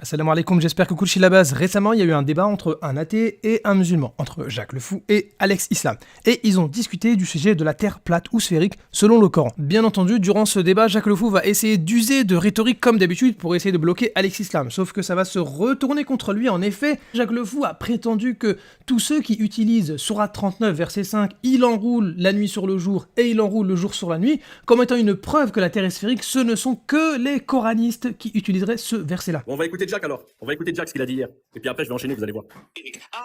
Assalamu alaikum, j'espère que Kouchi la base. Récemment, il y a eu un débat entre un athée et un musulman, entre Jacques le Fou et Alex Islam. Et ils ont discuté du sujet de la terre plate ou sphérique selon le Coran. Bien entendu, durant ce débat, Jacques le Fou va essayer d'user de rhétorique comme d'habitude pour essayer de bloquer Alex Islam. Sauf que ça va se retourner contre lui. En effet, Jacques le Fou a prétendu que tous ceux qui utilisent Sourate 39, verset 5, il enroule la nuit sur le jour et il enroule le jour sur la nuit, comme étant une preuve que la terre est sphérique, ce ne sont que les coranistes qui utiliseraient ce verset-là. Bon, on va écouter Jack alors. On va écouter Jack ce qu'il a dit hier. Et puis après, je vais enchaîner, vous allez voir.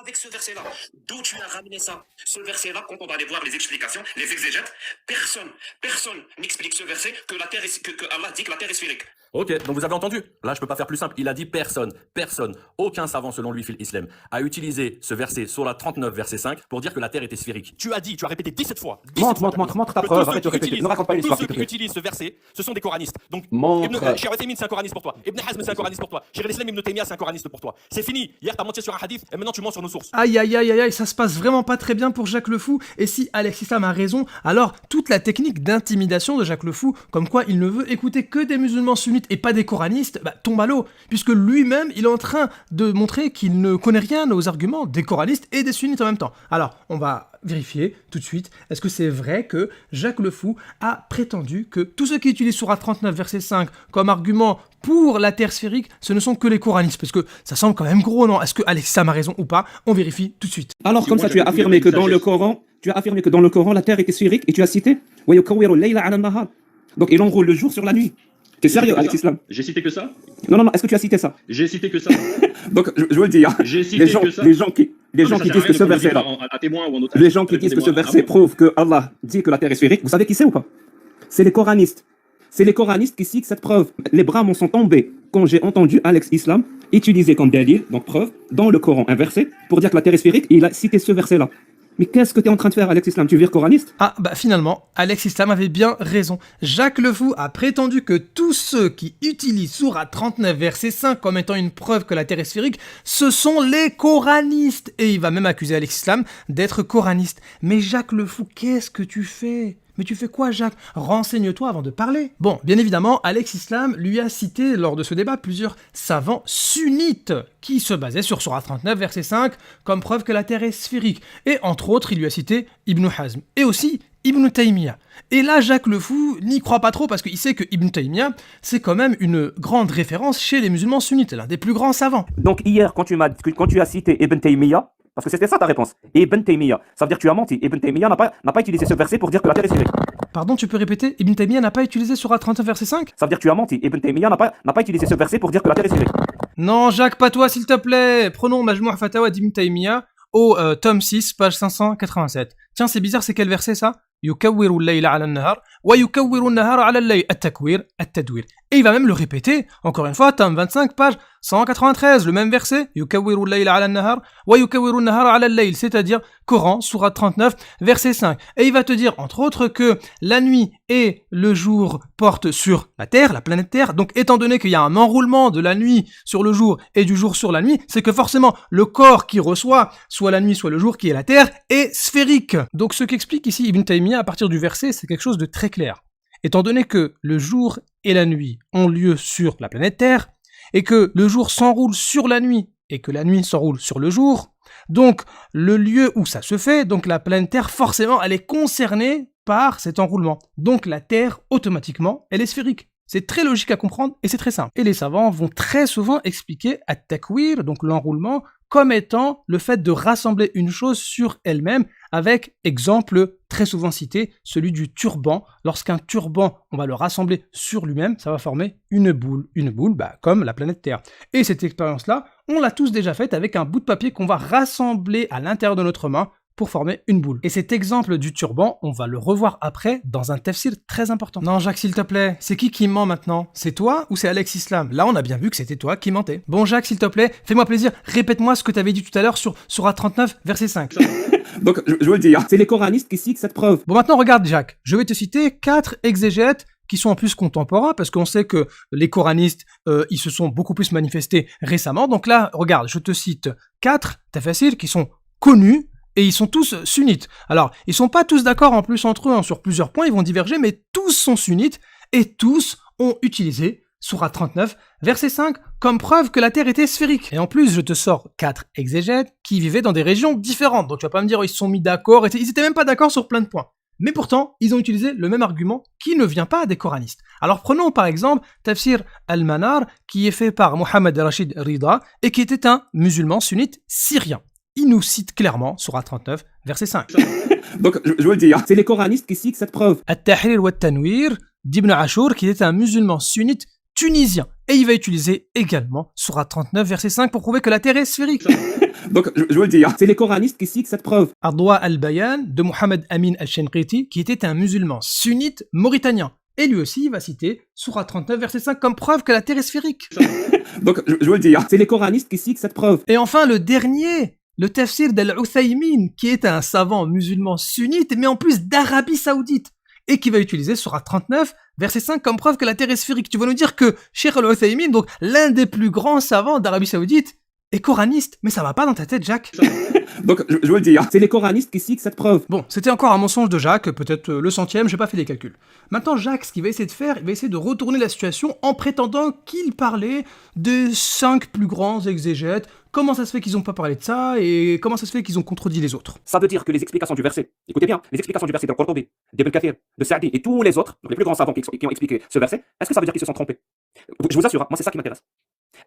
Avec ce verset-là, d'où tu as ramené ça? Ce verset-là, quand on va aller voir les explications, les exégètes, personne n'explique ce verset que Allah dit que la terre est sphérique. Ok, donc vous avez entendu. Là, je peux pas faire plus simple. Il a dit personne, aucun savant selon lui, fil islam, a utilisé ce verset sur la 39, verset 5, pour dire que la terre était sphérique. Tu as répété 17 fois. Montre ta preuve, arrête de répéter. Ne raconte pas une histoire. Tous ceux qui utilisent ce verset, ce sont des coranistes. Donc, Montre. Cheikh Uthaymin, c'est un coraniste pour toi. Ibn Hazm, c'est un coraniste pour toi. Cheikh al-Islam Ibn Taymiyyah, c'est un coraniste pour toi. C'est fini. Hier, t'as menti sur un hadith et maintenant tu mens sur nos sources. Aïe aïe aïe aïe aïe, ça se passe vraiment pas très bien pour Jacques le Fou. Et si Alex Islam a raison, alors toute la technique d'intimidation de Jacques le Fou, comme quoi il ne veut écouter que des musulmans sunnites et pas des coranistes, tombe à l'eau, puisque lui-même, il est en train de montrer qu'il ne connaît rien aux arguments des coranistes et des sunnites en même temps. Alors, on va vérifier tout de suite, est-ce que c'est vrai que Jacques le Fou a prétendu que tous ceux qui utilisent Sourate 39, verset 5, comme argument pour la terre sphérique, ce ne sont que les coranistes, parce que ça semble quand même gros, non? Est-ce que Alex Islam a raison ou pas? On vérifie tout de suite. Alors, comme ça, tu as affirmé que dans le Coran, la terre était sphérique et tu as cité wa yukawwiru al-layla 'ala an-nahar. Donc, il enroule le jour sur la nuit. T'es sérieux, Alex Islam? J'ai cité que ça? Non, est-ce que tu as cité ça? J'ai cité que ça. Donc, je veux le dire, J'ai cité que ça. les gens qui disent que ce verset-là, à témoin ou en otage. les gens qui disent que ce verset prouve que Allah dit que la terre est sphérique, vous savez qui c'est ou pas? C'est les coranistes. C'est les coranistes qui citent cette preuve. Les bras m'en sont tombés quand j'ai entendu Alex Islam utiliser comme dalil, donc preuve, dans le Coran, un verset, pour dire que la terre est sphérique, et il a cité ce verset-là. Mais qu'est-ce que tu es en train de faire, Alex Islam? Tu vires coraniste? Ah, finalement, Alex Islam avait bien raison. Jacques le Fou a prétendu que tous ceux qui utilisent Sourate 39, verset 5 comme étant une preuve que la terre est sphérique, ce sont les coranistes. Et il va même accuser Alex Islam d'être coraniste. Mais Jacques le Fou, qu'est-ce que tu fais? Mais tu fais quoi, Jacques? Renseigne-toi avant de parler. Bon, bien évidemment, Alex Islam lui a cité lors de ce débat plusieurs savants sunnites qui se basaient sur Sourate 39, verset 5, comme preuve que la terre est sphérique. Et entre autres, il lui a cité Ibn Hazm et aussi Ibn Taymiyyah. Et là, Jacques le Fou n'y croit pas trop parce qu'il sait que Ibn Taymiyyah, c'est quand même une grande référence chez les musulmans sunnites, l'un des plus grands savants. Donc hier, quand tu as cité Ibn Taymiyyah, parce que c'était ça ta réponse, Ibn Taymiyyah, ça veut dire que tu as menti. Ibn Taymiyyah n'a pas utilisé ce verset pour dire que la terre est sphérique. Pardon, tu peux répéter? Ibn Taymiyyah n'a pas utilisé Sourate 39, verset 5? Ça veut dire que tu as menti. Ibn Taymiyyah n'a pas utilisé ce verset pour dire que la terre est sphérique. Non, Jacques, pas toi, s'il te plaît. Prenons Majmou' Fatawa d'Ibn Taymiyyah au tome 6, page 587. Tiens, c'est bizarre, c'est quel verset ça? Yukawwiru al-layla 'ala an-nahar wa yukawwiru an-nahara 'ala al-layl at-takwir at-tadwir. Et il va même le répéter, encore une fois, tome 25, page 193, le même verset, Yukawwiru al-layla 'ala an-nahar wa yukawwiru an-nahara 'ala al-layl, c'est-à-dire Coran, sourate 39, verset 5. Et il va te dire, entre autres, que la nuit et le jour portent sur la Terre, la planète Terre. Donc, étant donné qu'il y a un enroulement de la nuit sur le jour et du jour sur la nuit, c'est que forcément, le corps qui reçoit, soit la nuit, soit le jour, qui est la Terre, est sphérique. Donc, ce qu'explique ici Ibn Taymiyyah à partir du verset, c'est quelque chose de très clair. Étant donné que le jour et la nuit ont lieu sur la planète Terre, et que le jour s'enroule sur la nuit, et que la nuit s'enroule sur le jour, donc le lieu où ça se fait, donc la planète Terre, forcément, elle est concernée par cet enroulement. Donc la Terre, automatiquement, elle est sphérique. C'est très logique à comprendre et c'est très simple. Et les savants vont très souvent expliquer at-takwir, donc l'enroulement, comme étant le fait de rassembler une chose sur elle-même, avec exemple très souvent cité, celui du turban. Lorsqu'un turban, on va le rassembler sur lui-même, ça va former une boule, comme la planète Terre. Et cette expérience-là, on l'a tous déjà faite avec un bout de papier qu'on va rassembler à l'intérieur de notre main pour former une boule. Et cet exemple du turban, on va le revoir après dans un tafsir très important. Non, Jacques, s'il te plaît, c'est qui ment maintenant? C'est toi ou c'est Alex Islam? Là, on a bien vu que c'était toi qui mentais. Bon, Jacques, s'il te plaît, fais-moi plaisir, répète-moi ce que tu avais dit tout à l'heure sur Sourate 39, verset 5. Donc, je veux le dire, c'est les coranistes qui citent cette preuve. Bon, maintenant, regarde, Jacques, je vais te citer 4 exégètes qui sont en plus contemporains, parce qu'on sait que les coranistes, ils se sont beaucoup plus manifestés récemment. Donc là, regarde, je te cite 4 tafassirs qui sont connus, et ils sont tous sunnites. Alors, ils sont pas tous d'accord en plus entre eux, sur plusieurs points, ils vont diverger, mais tous sont sunnites, et tous ont utilisé sourate 39, verset 5, comme preuve que la Terre était sphérique. Et en plus, je te sors 4 exégètes qui vivaient dans des régions différentes. Donc tu vas pas me dire, oh, ils se sont mis d'accord, ils étaient même pas d'accord sur plein de points. Mais pourtant, ils ont utilisé le même argument qui ne vient pas des coranistes. Alors prenons par exemple Tafsir al-Manar, qui est fait par Mohamed Rashid Rida, et qui était un musulman sunnite syrien. Il nous cite clairement, sourate 39, verset 5. Donc, je veux le dire, c'est les coranistes qui citent cette preuve. At-Tahrir wa Tanwir d'Ibn Ashur, qui était un musulman sunnite tunisien. Et il va utiliser également sourate 39, verset 5, pour prouver que la Terre est sphérique. Donc, je veux le dire, c'est les coranistes qui citent cette preuve. Adwa al-Bayan de Mohamed Amin al-Shenqiti, qui était un musulman sunnite mauritanien. Et lui aussi, il va citer sourate 39, verset 5, comme preuve que la Terre est sphérique. Donc, je veux le dire, c'est les coranistes qui citent cette preuve. Et enfin, le dernier, le tafsir d'Al-Uthaymin, qui est un savant musulman sunnite, mais en plus d'Arabie Saoudite, et qui va utiliser sourate 39, verset 5, comme preuve que la Terre est sphérique. Tu vas nous dire que Cheikh Al-Uthaymin, donc l'un des plus grands savants d'Arabie Saoudite, est coraniste, mais ça va pas dans ta tête, Jacques. Donc, je veux le dire, c'est les coranistes qui citent cette preuve. Bon, c'était encore un mensonge de Jacques, peut-être le 100e, j'ai pas fait les calculs. Maintenant, Jacques, ce qu'il va essayer de faire, il va essayer de retourner la situation en prétendant qu'il parlait des 5 plus grands exégètes. Comment ça se fait qu'ils ont pas parlé de ça, et comment ça se fait qu'ils ont contredit les autres? Ça veut dire que les explications du verset, écoutez bien, les explications du verset de Qurtubi, d'Ibn Kathir, de Sa'di et tous les autres, donc les plus grands savants qui ont expliqué ce verset, est-ce que ça veut dire qu'ils se sont trompés? Je vous assure, moi c'est ça qui m'intéresse.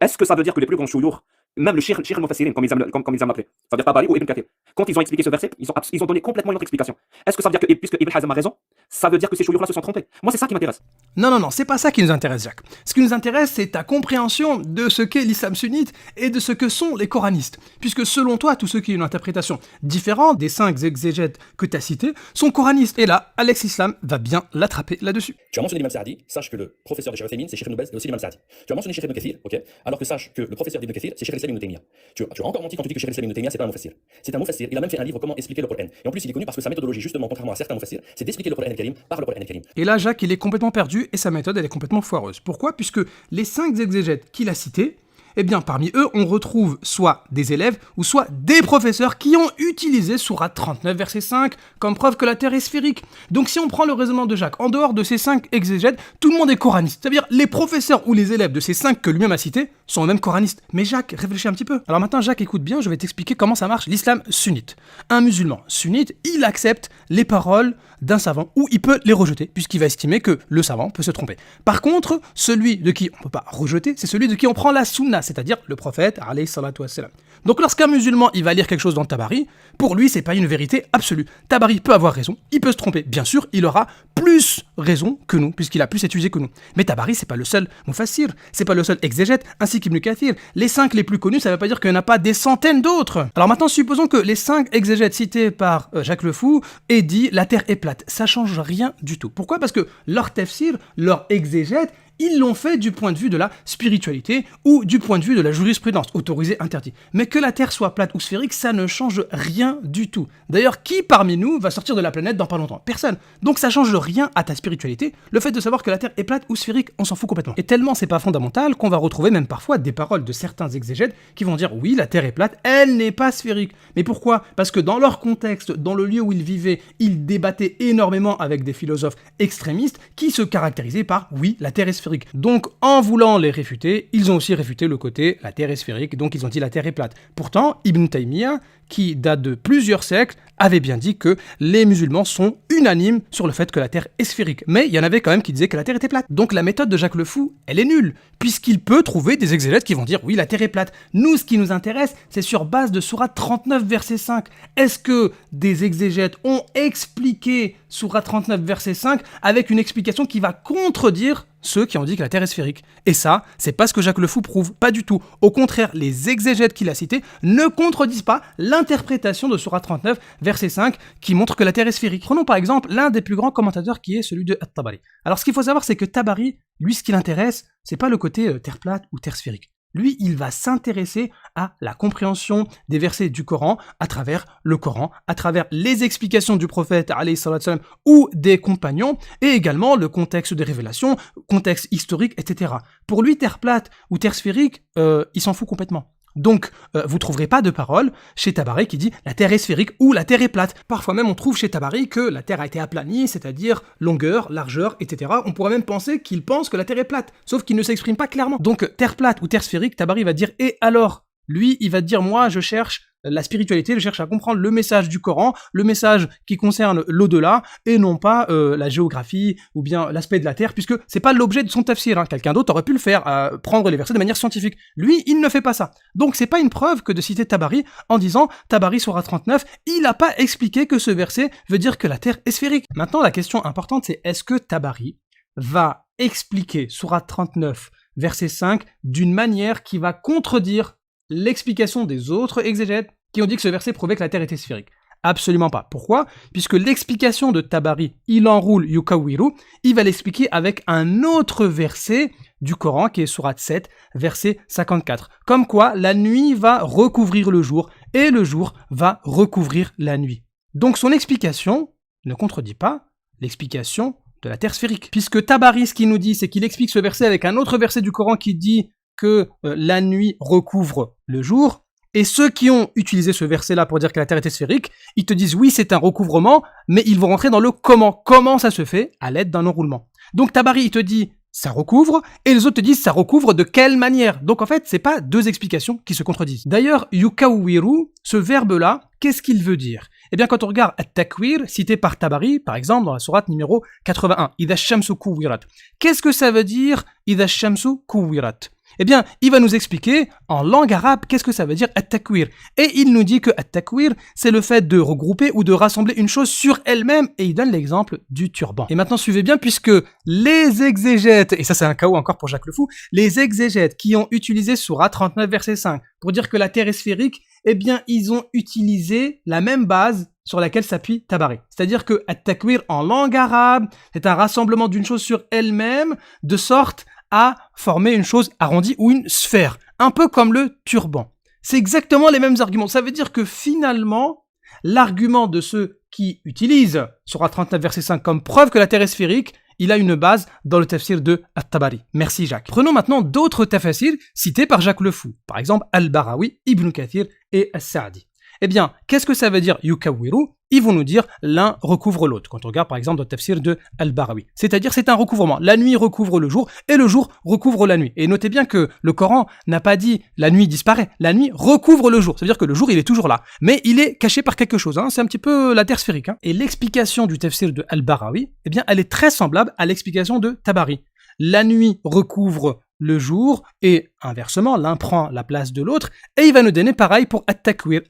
Est-ce que ça veut dire que les plus grands chouyours, même le Cheikh al-Mufassirin, comme ils aiment l'appeler, ça veut dire Tabari ou Ibn Kathir, quand ils ont expliqué ce verset, ils ont donné complètement une autre explication. Est-ce que ça veut dire que, puisque Ibn Hazm a raison, ça veut dire que ces chouyours-là se sont trompés? Moi c'est ça qui m'intéresse. Non, c'est pas ça qui nous intéresse, Jacques. Ce qui nous intéresse, c'est ta compréhension de ce qu'est l'islam sunnite et de ce que sont les coranistes. Puisque selon toi, tous ceux qui ont une interprétation différente des 5 exégètes que tu as cités sont coranistes. Et là, Alex Islam va bien l'attraper là-dessus. Tu as mentionné l'imam Saadi, sache que le professeur de Cheikh Uthaymin, c'est Cheikh Ibn Baz et aussi l'imam Saadi. Tu as mentionné Cheikh Ibn Kathir, ok, alors que sache que le professeur d'Ibn Kathir, c'est Cheikh al-Islam Ibn Taymiyyah. Tu as encore menti quand tu dis que Cheikh al-Islam Ibn Taymiyyah, c'est pas un mufassir. C'est un mufassir, il a même fait un livre comment expliquer le Coran. Et en plus, il est connu parce que sa méthodologie, justement, contrairement à certains mufassirs, c'est d'expliquer le Coran al-Karim par le Coran al-Karim. Et là, Jacques, il est complètement perdu et sa méthode, elle est complètement foireuse. Pourquoi? Puisque les 5 exégètes qu'il a cités, eh bien, parmi eux, on retrouve soit des élèves ou soit des professeurs qui ont utilisé sourate 39, verset 5, comme preuve que la Terre est sphérique. Donc, si on prend le raisonnement de Jacques, en dehors de ces 5 exégètes, tout le monde est coraniste. C'est-à-dire, les professeurs ou les élèves de ces 5 que lui-même a cités sont eux-mêmes coranistes. Mais Jacques, réfléchis un petit peu. Alors maintenant, Jacques, écoute bien, je vais t'expliquer comment ça marche l'islam sunnite. Un musulman sunnite, il accepte les paroles d'un savant ou il peut les rejeter, puisqu'il va estimer que le savant peut se tromper. Par contre, celui de qui on ne peut pas rejeter, c'est celui de qui on prend la sunna, c'est-à-dire le prophète, alayhi salatu wassalam. Donc lorsqu'un musulman, il va lire quelque chose dans Tabari, pour lui, c'est pas une vérité absolue. Tabari peut avoir raison, il peut se tromper. Bien sûr, il aura plus raison que nous, puisqu'il a plus étudié que nous. Mais Tabari, c'est pas le seul mufassir, c'est pas le seul exégète, ainsi qu'Ibn Kathir. Les 5 les plus connus, ça veut pas dire qu'il n'y en a pas des centaines d'autres. Alors maintenant, supposons que les 5 exégètes cités par Jacques le Fou aient dit la Terre est plate. Ça change rien du tout. Pourquoi? Parce que leur tafsir, leur exégète, ils l'ont fait du point de vue de la spiritualité ou du point de vue de la jurisprudence, autorisé, interdit. Mais que la Terre soit plate ou sphérique, ça ne change rien du tout. D'ailleurs, qui parmi nous va sortir de la planète dans pas longtemps? Personne. Donc ça change rien à ta spiritualité. Le fait de savoir que la Terre est plate ou sphérique, on s'en fout complètement. Et tellement c'est pas fondamental qu'on va retrouver même parfois des paroles de certains exégètes qui vont dire oui, la Terre est plate, elle n'est pas sphérique. Mais pourquoi? Parce que dans leur contexte, dans le lieu où ils vivaient, ils débattaient énormément avec des philosophes extrémistes qui se caractérisaient par oui, la Terre est sphérique. Donc, en voulant les réfuter, ils ont aussi réfuté le côté la Terre est sphérique, donc ils ont dit la Terre est plate. Pourtant, Ibn Taymiyyah, qui date de plusieurs siècles, avait bien dit que les musulmans sont unanimes sur le fait que la Terre est sphérique. Mais il y en avait quand même qui disaient que la Terre était plate. Donc la méthode de Jacques le Fou, elle est nulle, puisqu'il peut trouver des exégètes qui vont dire oui, la Terre est plate. Nous, ce qui nous intéresse, c'est sur base de sourate 39, verset 5. Est-ce que des exégètes ont expliqué sourate 39, verset 5 avec une explication qui va contredire ceux qui ont dit que la Terre est sphérique? Et ça, c'est pas ce que Jacques le Fou prouve, pas du tout. Au contraire, les exégètes qu'il a cités ne contredisent pas l'interprétation de sourate 39, verset 5, qui montre que la Terre est sphérique. Prenons par exemple l'un des plus grands commentateurs qui est celui de At-Tabari. Alors ce qu'il faut savoir, c'est que Tabari, lui, ce qui l'intéresse, c'est pas le côté terre plate ou terre sphérique. Lui, il va s'intéresser à la compréhension des versets du Coran à travers le Coran, à travers les explications du prophète alayhi salatu wassalam, ou des compagnons, et également le contexte des révélations, contexte historique, etc. Pour lui, terre plate ou terre sphérique, il s'en fout complètement. Donc, vous trouverez pas de parole chez Tabari qui dit la Terre est sphérique ou la Terre est plate. Parfois même, on trouve chez Tabari que la Terre a été aplanie, c'est-à-dire longueur, largeur, etc. On pourrait même penser qu'il pense que la Terre est plate, sauf qu'il ne s'exprime pas clairement. Donc, Terre plate ou Terre sphérique, Tabari va dire « et alors ?» Lui, il va dire « moi, je cherche la spiritualité, je cherche à comprendre le message du Coran, le message qui concerne l'au-delà, et non pas la géographie ou bien l'aspect de la Terre, puisque c'est pas l'objet de son tafsir. Hein. Quelqu'un d'autre aurait pu le faire, prendre les versets de manière scientifique. Lui, il ne fait pas ça. Donc c'est pas une preuve que de citer Tabari en disant Tabari sourate 39, il n'a pas expliqué que ce verset veut dire que la Terre est sphérique. Maintenant, la question importante, c'est est-ce que Tabari va expliquer sourate 39, verset 5, d'une manière qui va contredire l'explication des autres exégètes qui ont dit que ce verset prouvait que la Terre était sphérique. Absolument pas. Pourquoi ? Puisque l'explication de Tabari, il enroule yukawiru, il va l'expliquer avec un autre verset du Coran qui est sourate 7, verset 54. Comme quoi, la nuit va recouvrir le jour et le jour va recouvrir la nuit. Donc son explication ne contredit pas l'explication de la Terre sphérique. Puisque Tabari, ce qu'il nous dit, c'est qu'il explique ce verset avec un autre verset du Coran qui dit que la nuit recouvre le jour, et ceux qui ont utilisé ce verset-là pour dire que la Terre était sphérique, ils te disent oui, c'est un recouvrement, mais ils vont rentrer dans le comment. Comment ça se fait ? À l'aide d'un enroulement. Donc Tabari, il te dit ça recouvre, et les autres te disent ça recouvre de quelle manière ? Donc en fait, c'est pas deux explications qui se contredisent. D'ailleurs, yukawiru, ce verbe-là, qu'est-ce qu'il veut dire ? Eh bien, quand on regarde at-takwir, cité par Tabari, par exemple, dans la sourate numéro 81, Idha shamsu kuwirat. Qu'est-ce que ça veut dire Idha shamsu kuwirat ? Eh bien, il va nous expliquer en langue arabe qu'est-ce que ça veut dire at-takwir. Et il nous dit que at-takwir, c'est le fait de regrouper ou de rassembler une chose sur elle-même, et il donne l'exemple du turban. Et maintenant, suivez bien, puisque les exégètes, et ça c'est un chaos encore pour Jacques le Fou, les exégètes qui ont utilisé sourate 39 verset 5 pour dire que la Terre est sphérique, eh bien, ils ont utilisé la même base sur laquelle s'appuie Tabari. C'est-à-dire que at-takwir en langue arabe, c'est un rassemblement d'une chose sur elle-même, de sorte à former une chose arrondie ou une sphère, un peu comme le turban. C'est exactement les mêmes arguments. Ça veut dire que finalement, l'argument de ceux qui utilisent sourate 39 verset 5 comme preuve que la Terre est sphérique, il a une base dans le tafsir de At-Tabari. Merci Jacques. Prenons maintenant d'autres tafsirs cités par Jacques le Fou. Par exemple, Al-Barawi, Ibn Kathir et As-Sa'di. Eh bien, qu'est-ce que ça veut dire yukawiru ? Ils vont nous dire l'un recouvre l'autre. Quand on regarde par exemple dans le tafsir de Al-Barawi. C'est-à-dire c'est un recouvrement. La nuit recouvre le jour et le jour recouvre la nuit. Et notez bien que le Coran n'a pas dit la nuit disparaît. La nuit recouvre le jour. Ça veut dire que le jour il est toujours là. Mais il est caché par quelque chose. Hein. C'est un petit peu la Terre sphérique. Hein. Et l'explication du tafsir de Al-Barawi, eh bien, elle est très semblable à l'explication de Tabari. La nuit recouvre le jour, et inversement, l'un prend la place de l'autre, et il va nous donner pareil pour at-takwir,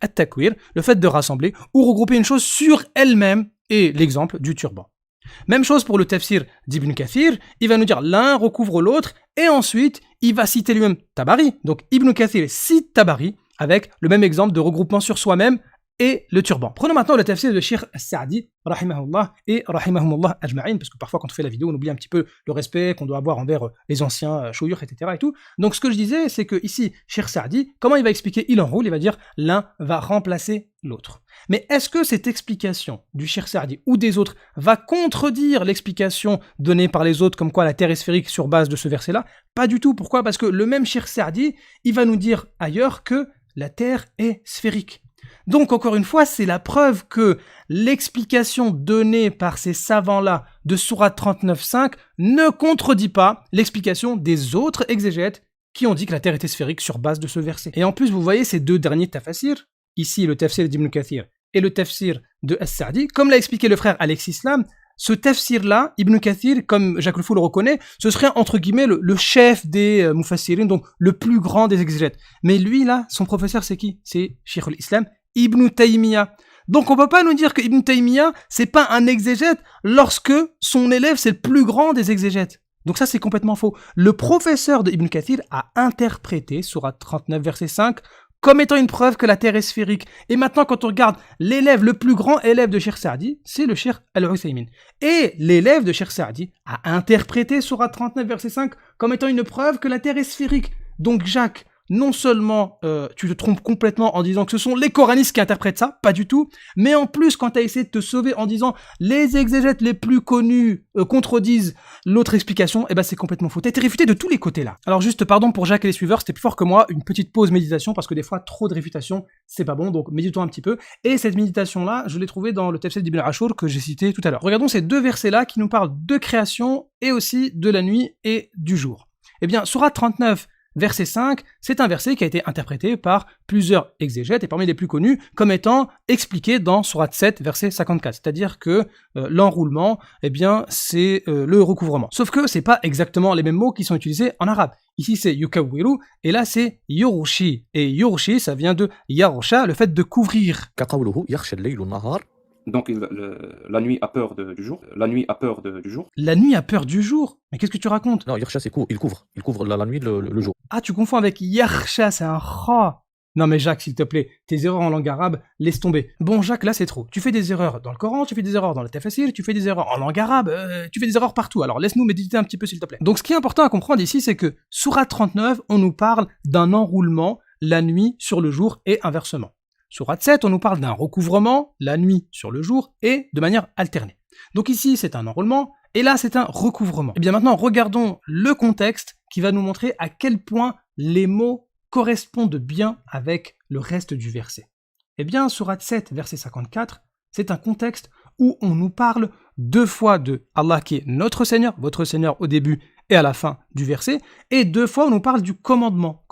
le fait de rassembler ou regrouper une chose sur elle-même, et l'exemple du turban. Même chose pour le tafsir d'Ibn Kathir, il va nous dire l'un recouvre l'autre, et ensuite, il va citer lui-même Tabari, donc Ibn Kathir cite Tabari, avec le même exemple de regroupement sur soi-même, et le turban. Prenons maintenant le tafsir de Cheikh As-Sa'di, rahimahullah, et rahimahumullah ajma'in, parce que parfois quand on fait la vidéo, on oublie un petit peu le respect qu'on doit avoir envers les anciens chouyurs, etc. et tout. Donc ce que je disais, c'est que ici, Cheikh Sa'di, comment il va expliquer ? Il enroule, il va dire l'un va remplacer l'autre. Mais est-ce que cette explication du Cheikh Sa'di ou des autres va contredire l'explication donnée par les autres comme quoi la Terre est sphérique sur base de ce verset-là ? Pas du tout. Pourquoi ? Parce que le même Cheikh Sa'di, il va nous dire ailleurs que la Terre est sphérique. Donc, encore une fois, c'est la preuve que l'explication donnée par ces savants-là de sourate 39.5 ne contredit pas l'explication des autres exégètes qui ont dit que la Terre était sphérique sur base de ce verset. Et en plus, vous voyez ces deux derniers tafsirs, ici le tafsir d'Ibn Kathir et le tafsir de As-Sa'di, comme l'a expliqué le frère Alex Islam, ce tafsir-là, Ibn Kathir, comme Jacques le Fou le reconnaît, ce serait entre guillemets le chef des mufassirin, donc le plus grand des exégètes. Mais lui, là, son professeur, c'est qui ? C'est Cheikh al-Islam Ibn Taymiyyah. Donc on peut pas nous dire que Ibn Taymiyyah, c'est pas un exégète lorsque son élève, c'est le plus grand des exégètes. Donc ça, c'est complètement faux. Le professeur de Ibn Kathir a interprété sourate 39, verset 5, comme étant une preuve que la Terre est sphérique. Et maintenant, quand on regarde l'élève, le plus grand élève de Cheikh Sa'di, c'est le Cheikh Al-Uthaymin. Et l'élève de Cheikh Sa'di a interprété sourate 39, verset 5, comme étant une preuve que la Terre est sphérique. Donc Jacques, non seulement tu te trompes complètement en disant que ce sont les coranistes qui interprètent ça, pas du tout, mais en plus quand tu as essayé de te sauver en disant les exégètes les plus connus contredisent l'autre explication, et ben c'est complètement faux. T'as été réfuté de tous les côtés là. Alors juste pardon pour Jacques et les suiveurs, c'était plus fort que moi, une petite pause méditation parce que des fois trop de réfutation c'est pas bon, donc méditons un petit peu. Et cette méditation là, je l'ai trouvée dans le tafsir d'Ibn Ashur que j'ai cité tout à l'heure. Regardons ces deux versets là qui nous parlent de création et aussi de la nuit et du jour. Eh bien, sourate 39, verset 5, c'est un verset qui a été interprété par plusieurs exégètes et parmi les plus connus comme étant expliqué dans sourate 7, verset 54. C'est-à-dire que l'enroulement, eh bien, c'est le recouvrement. Sauf que c'est pas exactement les mêmes mots qui sont utilisés en arabe. Ici, c'est yukawiru et là, c'est yurushi. Et yurushi, ça vient de yarusha, le fait de couvrir. Donc la nuit a peur du jour. La nuit a peur du jour. La nuit a peur du jour? Mais qu'est-ce que tu racontes? Non, Yarsha, il couvre la nuit, le jour. Ah, tu confonds avec yarsha, c'est un ra. Non mais Jacques, s'il te plaît, tes erreurs en langue arabe, laisse tomber. Bon Jacques, là c'est trop. Tu fais des erreurs dans le Coran, tu fais des erreurs dans le Tafsir, tu fais des erreurs en langue arabe, tu fais des erreurs partout. Alors laisse-nous méditer un petit peu s'il te plaît. Donc ce qui est important à comprendre ici, c'est que sourate 39, on nous parle d'un enroulement, la nuit sur le jour et inversement. Sourate 7, on nous parle d'un recouvrement, la nuit sur le jour, et de manière alternée. Donc ici, c'est un enroulement, et là, c'est un recouvrement. Et bien maintenant, regardons le contexte qui va nous montrer à quel point les mots correspondent bien avec le reste du verset. Eh bien, sourate 7, verset 54, c'est un contexte où on nous parle deux fois de Allah qui est notre Seigneur, votre Seigneur au début et à la fin du verset, et deux fois on nous parle du commandement.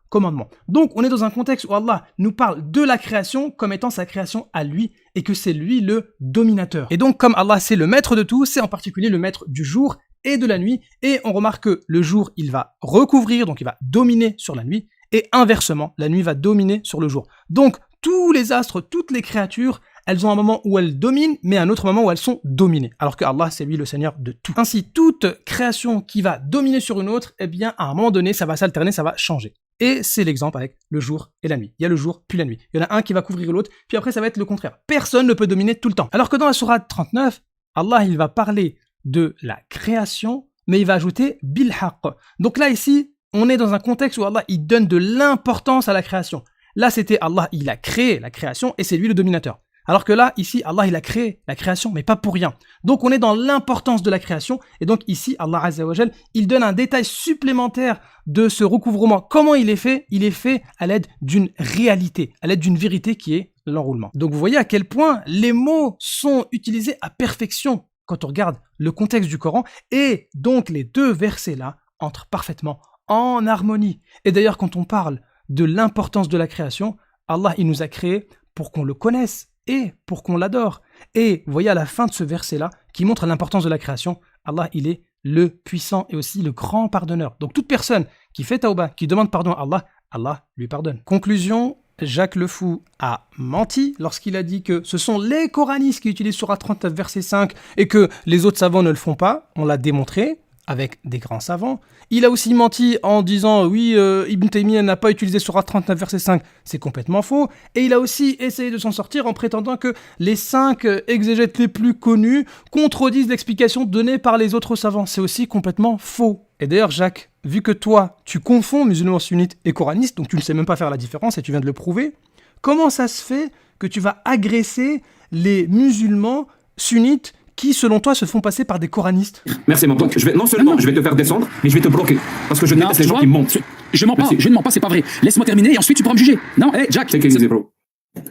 Commandement. Donc on est dans un contexte où Allah nous parle de la création comme étant sa création à lui et que c'est lui le dominateur. Et donc comme Allah c'est le maître de tout, c'est en particulier le maître du jour et de la nuit, et on remarque que le jour il va recouvrir, donc il va dominer sur la nuit, et inversement, la nuit va dominer sur le jour. Donc tous les astres, toutes les créatures, elles ont un moment où elles dominent, mais un autre moment où elles sont dominées. Alors que Allah, c'est lui le Seigneur de tout. Ainsi, toute création qui va dominer sur une autre, eh bien, à un moment donné, ça va s'alterner, ça va changer. Et c'est l'exemple avec le jour et la nuit. Il y a le jour, puis la nuit. Il y en a un qui va couvrir l'autre, puis après, ça va être le contraire. Personne ne peut dominer tout le temps. Alors que dans la sourate 39, Allah, il va parler de la création, mais il va ajouter bil haqq. Donc là, ici, on est dans un contexte où Allah, il donne de l'importance à la création. Là, c'était Allah, il a créé la création, et c'est lui le dominateur. Alors que là, ici, Allah, il a créé la création, mais pas pour rien. Donc, on est dans l'importance de la création. Et donc, ici, Allah Azza wa Jal, il donne un détail supplémentaire de ce recouvrement. Comment il est fait? Il est fait à l'aide d'une réalité, à l'aide d'une vérité qui est l'enroulement. Donc, vous voyez à quel point les mots sont utilisés à perfection quand on regarde le contexte du Coran. Et donc, les deux versets-là entrent parfaitement en harmonie. Et d'ailleurs, quand on parle de l'importance de la création, Allah, il nous a créés pour qu'on le connaisse et pour qu'on l'adore. Et vous voyez à la fin de ce verset-là, qui montre l'importance de la création, Allah, il est le puissant et aussi le grand pardonneur. Donc toute personne qui fait tauba, qui demande pardon à Allah, Allah lui pardonne. Conclusion, Jacques le Fou a menti lorsqu'il a dit que ce sont les coranistes qui utilisent sourate 39 verset 5 et que les autres savants ne le font pas. On l'a démontré avec des grands savants. Il a aussi menti en disant oui, Ibn Taymiyyah n'a pas utilisé sourate 39 verset 5, c'est complètement faux. Et il a aussi essayé de s'en sortir en prétendant que les 5 exégètes les plus connus contredisent l'explication donnée par les autres savants. C'est aussi complètement faux. Et d'ailleurs, Jacques, vu que toi, tu confonds musulmans sunnites et coranistes, donc tu ne sais même pas faire la différence et tu viens de le prouver, comment ça se fait que tu vas agresser les musulmans sunnites qui, selon toi, se font passer par des coranistes? Merci, mon pote. Non seulement je vais te faire descendre, mais je vais te bloquer. Parce que je déteste les gens qui mentent. Je mens pas, Merci. je ne mens pas, c'est pas vrai. Laisse-moi terminer et ensuite tu pourras me juger. Non, hé, Jack. C'est qui, bro?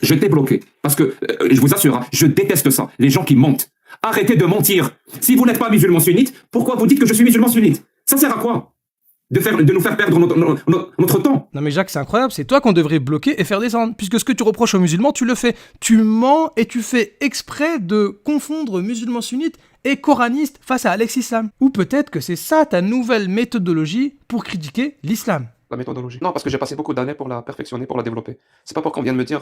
Je t'ai bloqué. Parce que, je vous assure, hein, je déteste ça. Les gens qui mentent. Arrêtez de mentir. Si vous n'êtes pas musulman sunnite, pourquoi vous dites que je suis musulman sunnite? Ça sert à quoi? De nous faire perdre notre temps. Non mais Jacques, c'est incroyable, c'est toi qu'on devrait bloquer et faire descendre, puisque ce que tu reproches aux musulmans, tu le fais. Tu mens et tu fais exprès de confondre musulmans sunnites et coranistes face à Alex Islam. Ou peut-être que c'est ça ta nouvelle méthodologie pour critiquer l'islam. La méthodologie. Non, parce que j'ai passé beaucoup d'années pour la perfectionner, pour la développer. C'est pas pour qu'on vienne me dire,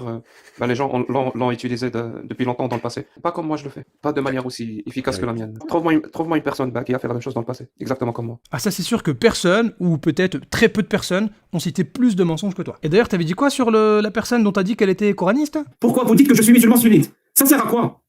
les gens l'ont utilisé depuis longtemps dans le passé. Pas comme moi je le fais. Pas de manière aussi efficace que la mienne. Trouve-moi une personne qui a fait la même chose dans le passé. Exactement comme moi. Ah ça c'est sûr que personne, ou peut-être très peu de personnes, ont cité plus de mensonges que toi. Et d'ailleurs, t'avais dit quoi sur la personne dont t'as dit qu'elle était coraniste? Pourquoi vous dites que je suis musulman sunnite? Ça sert à quoi?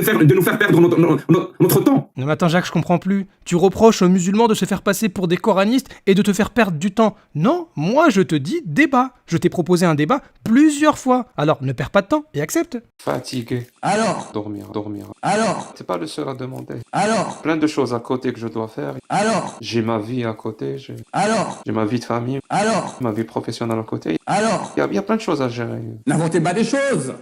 de nous faire perdre notre temps. Non mais attends Jacques, je comprends plus. Tu reproches aux musulmans de se faire passer pour des coranistes et de te faire perdre du temps. Non, moi je te dis débat. Je t'ai proposé un débat plusieurs fois. Alors ne perds pas de temps et accepte. Fatigué. Alors, Dormir. alors, C'est pas le seul à demander. alors, Plein de choses à côté que je dois faire. alors, J'ai ma vie à côté, j'ai alors, ma vie de famille, alors, ma vie professionnelle à côté. alors. Il y a plein de choses à gérer. N'inventez pas des choses.